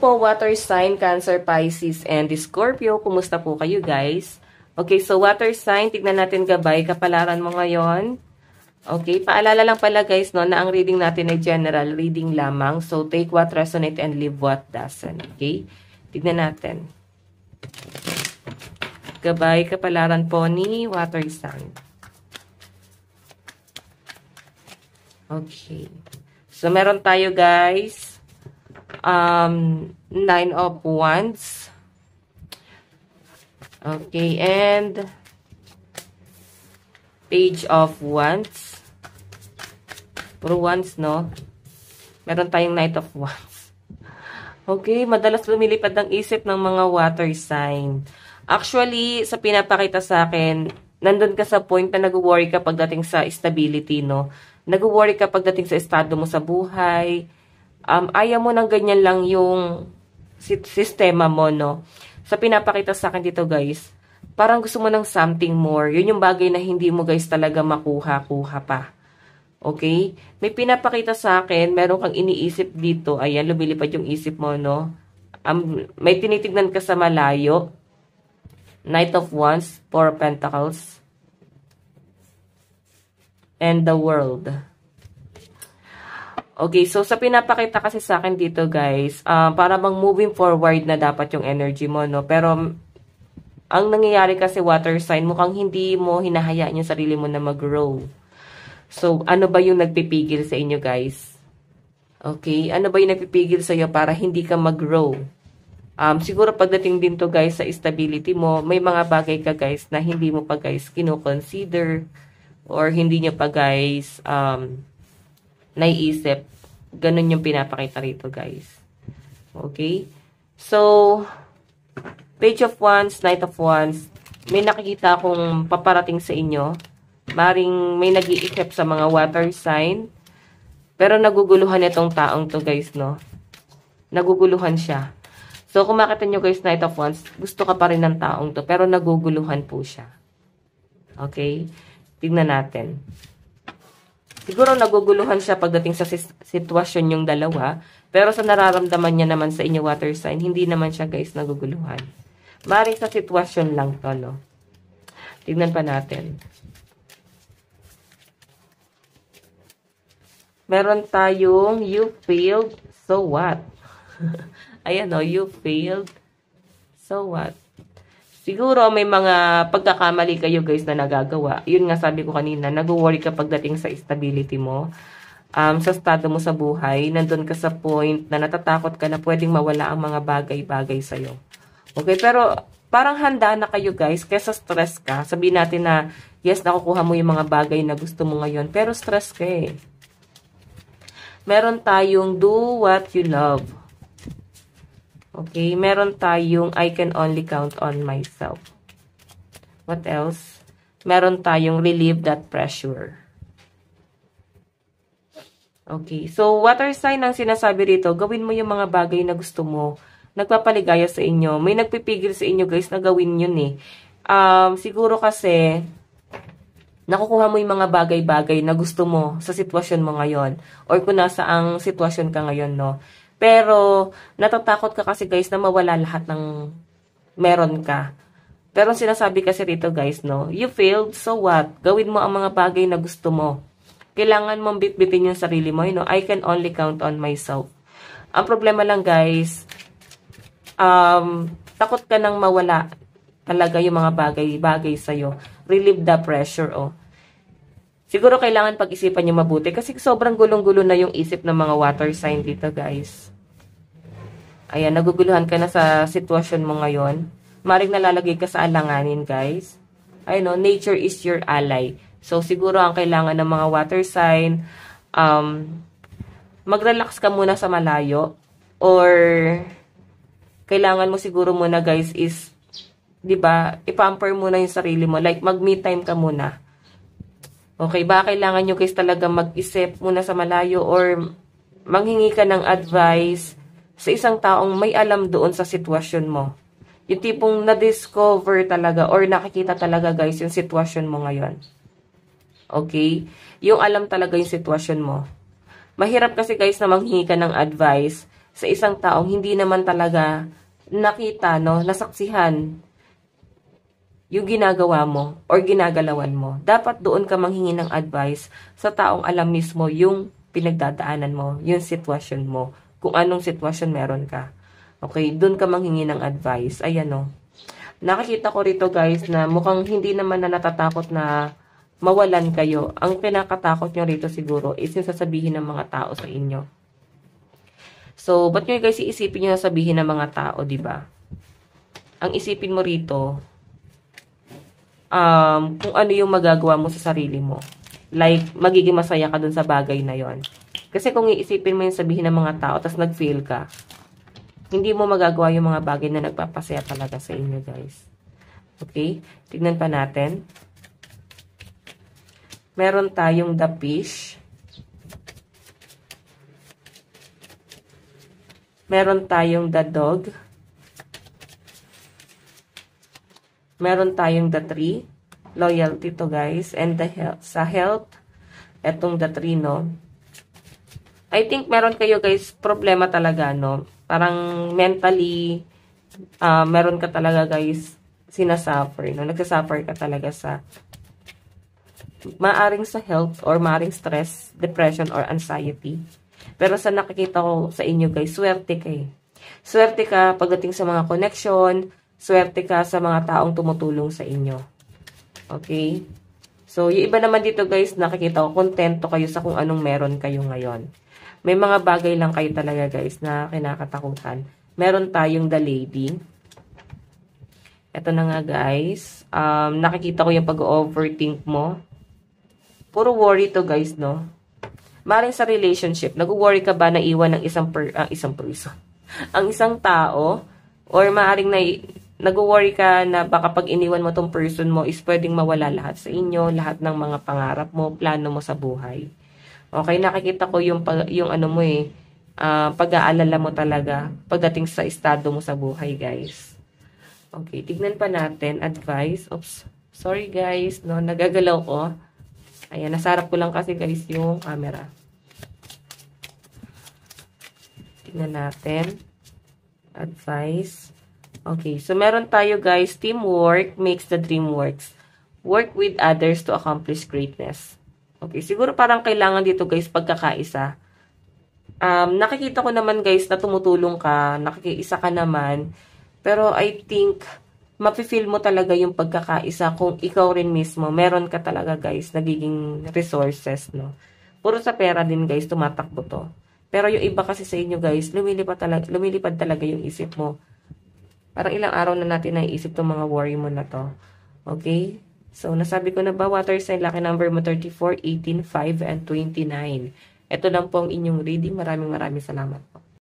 po, water sign, Cancer, Pisces, and Scorpio. Kumusta po kayo, guys? Okay, so water sign, tignan natin gabay, kapalaran mo ngayon. Okay, paalala lang pala guys, no, na ang reading natin ay general reading lamang. So, take what resonate and leave what doesn't. Okay, tignan natin. Gabay, kapalaran po ni water sign. Okay. So, meron tayo guys. 9 of Wands. Okay, and Page of Wands. Puro Wands, no? Meron tayong Knight of Wands. Okay, madalas lumilipad ang isip ng mga water sign. Actually, sa pinapakita sa akin, nandun ka sa point na nag-worry ka pagdating sa stability, no? Nag-worry ka pagdating sa estado mo sa buhay. Ayaw mo ng ganyan lang yung sistema mo, no? Sa pinapakita sa akin dito, guys, parang gusto mo ng something more. Yun yung bagay na hindi mo, guys, talaga makuha-kuha pa. Okay? May pinapakita sa akin, meron kang iniisip dito. Ayan, lumilipad yung isip mo, no? May tinitignan ka sa malayo. Knight of Wands, Four of Pentacles, and the World. Okay, so sa pinapakita kasi sa akin dito guys, para bang moving forward na dapat yung energy mo, no? Pero ang nangyayari kasi water sign, mukhang hindi mo hinahayaan yung sarili mo na mag-grow. So, ano ba yung nagpipigil sa inyo guys? Okay, ano ba yung nagpipigil sa iyo para hindi ka mag-grow? Siguro pagdating din to guys sa stability mo, may mga bagay ka guys na hindi mo pa guys kino-consider or hindi nyo pa guys naiisip. Ganun yung pinapakita rito, guys. Okay? So, Page of Wands, Knight of Wands, may nakikita akong paparating sa inyo. Maring may nag-iisip sa mga water sign. Pero naguguluhan itong taong to, guys, no? Naguguluhan siya. So, kung makita nyo, guys, Knight of Wands, gusto ka pa rin ng taong to, pero naguguluhan po siya. Okay? Tignan natin. Siguro naguguluhan siya pagdating sa sitwasyon yung dalawa. Pero sa nararamdaman niya naman sa inyo water sign, hindi naman siya guys naguguluhan. Maring sa sitwasyon lang to, no? Tignan pa natin. Meron tayong you failed, so what? Ayan, no? You failed, so what? Siguro may mga pagkakamali kayo guys na nagagawa. Yun nga sabi ko kanina, nag-worry ka pagdating sa stability mo. Sa estado mo sa buhay, nandun ka sa point na natatakot ka na pwedeng mawala ang mga bagay-bagay sa'yo. Okay, pero parang handa na kayo guys, kesa stress ka. Sabihin natin na, yes, nakukuha mo yung mga bagay na gusto mo ngayon, pero stress ka eh. Meron tayong do what you love. Okay, meron tayong I can only count on myself. What else? Meron tayong relieve that pressure. Okay, so water sign ang sinasabi rito, gawin mo yung mga bagay na gusto mo. Nagpapaligaya sa inyo. May nagpipigil sa inyo guys na gawin yun eh. Siguro kasi nakukuha mo yung mga bagay-bagay na gusto mo sa sitwasyon mo ngayon. Or kung nasa ang sitwasyon ka ngayon, no? Pero, natatakot ka kasi guys na mawala lahat ng meron ka. Pero sinasabi kasi rito guys, no? You failed, so what? Gawin mo ang mga bagay na gusto mo. Kailangan mong bitbitin yung sarili mo. You know, I can only count on myself. Ang problema lang guys, takot ka nang mawala talaga yung mga bagay-bagay sa'yo. Relieve the pressure, oh. Siguro kailangan pag-isipan nyo mabuti kasi sobrang gulong-gulo na yung isip ng mga water sign dito, guys. Ayan, naguguluhan ka na sa sitwasyon mo ngayon. Maring nalalagay ka sa alanganin, guys. Ayun, no, nature is your ally. So, siguro ang kailangan ng mga water sign, mag-relax ka muna sa malayo. Or, kailangan mo siguro muna, guys, is, diba, ipamper muna yung sarili mo. Like, mag-me time ka muna. Okay, ba kailangan nyo guys talaga mag-isip muna sa malayo or manghingi ka ng advice sa isang taong may alam doon sa sitwasyon mo. Yung tipong na-discover talaga or nakikita talaga guys yung sitwasyon mo ngayon. Okay? Yung alam talaga yung sitwasyon mo. Mahirap kasi guys na manghingi ka ng advice sa isang taong hindi naman talaga nakita, no, nasaksihan yung ginagawa mo or ginagalawan mo. Dapat doon ka manghingi ng advice sa taong alam mismo yung pinagdadaanan mo, yung sitwasyon mo, kung anong sitwasyon meron ka. Okay, doon ka manghingi ng advice. Ayan, no. Nakikita ko rito, guys, na mukhang hindi naman na natatakot na mawalan kayo. Ang pinakatakot nyo rito siguro is yung sasabihin ng mga tao sa inyo. So, ba't nyo guys iisipin nyo sasabihin ng mga tao, diba? Ang isipin mo rito, kung ano yung magagawa mo sa sarili mo. Like, magiging masaya ka dun sa bagay na yon. Kasi kung iisipin mo yung sabihin ng mga tao, tapos nag-fail ka, hindi mo magagawa yung mga bagay na nagpapasaya talaga sa inyo, guys. Okay? Tignan pa natin. Meron tayong the fish. Meron tayong the dog. Meron tayong the tree. Loyalty to, guys. And the health. Sa health, etong the tree, no? I think meron kayo, guys, problema talaga, no? Parang mentally, meron ka talaga, guys, sinasuffer, no? Nagsasuffer ka talaga sa maaring sa health or maaring stress, depression, or anxiety. Pero sa nakikita ko sa inyo, guys, swerte ka eh. Swerte ka pagdating sa mga connection, swerte ka sa mga taong tumutulong sa inyo. Okay? So, yung iba naman dito, guys, nakikita ko, kontento kayo sa kung anong meron kayo ngayon. May mga bagay lang kayo talaga, guys, na kinakatakutan. Meron tayong the lady. Ito na nga, guys. Nakikita ko yung pag-overthink mo. Puro worry to, guys, no? Maring sa relationship, nag-worry ka ba na iwan ng isang person? Ang isang tao? Or maaring nag-worry ka na baka pag iniwan mo tong person mo is pwedeng mawala lahat sa inyo, lahat ng mga pangarap mo, plano mo sa buhay. Okay, nakikita ko yung ano mo eh, pag-aalala mo talaga pagdating sa estado mo sa buhay, guys. Okay, tignan pa natin, advice. Oops, sorry guys, no, nagagalaw ko. Ayan, nasarap ko lang kasi, guys, yung camera. Tignan natin. Advice. Okay, so meron tayo, guys, teamwork makes the dream works. Work with others to accomplish greatness. Okay, siguro parang kailangan dito, guys, pagkakaisa. Nakikita ko naman, guys, na tumutulong ka, nakikiisa ka naman, pero I think mafe-feel mo talaga yung pagkakaisa kung ikaw rin mismo, meron ka talaga, guys, nagiging resources, no? Puro sa pera din, guys, tumatakbo to. Pero yung iba kasi sa inyo, guys, lumilipad talaga yung isip mo. Parang ilang araw na natin naiisip tong mga worry mo na to. Okay? So, nasabi ko na ba, water sign, lucky number mo 34, 18, 5, and 29. Ito lang po ang inyong reading. Maraming salamat.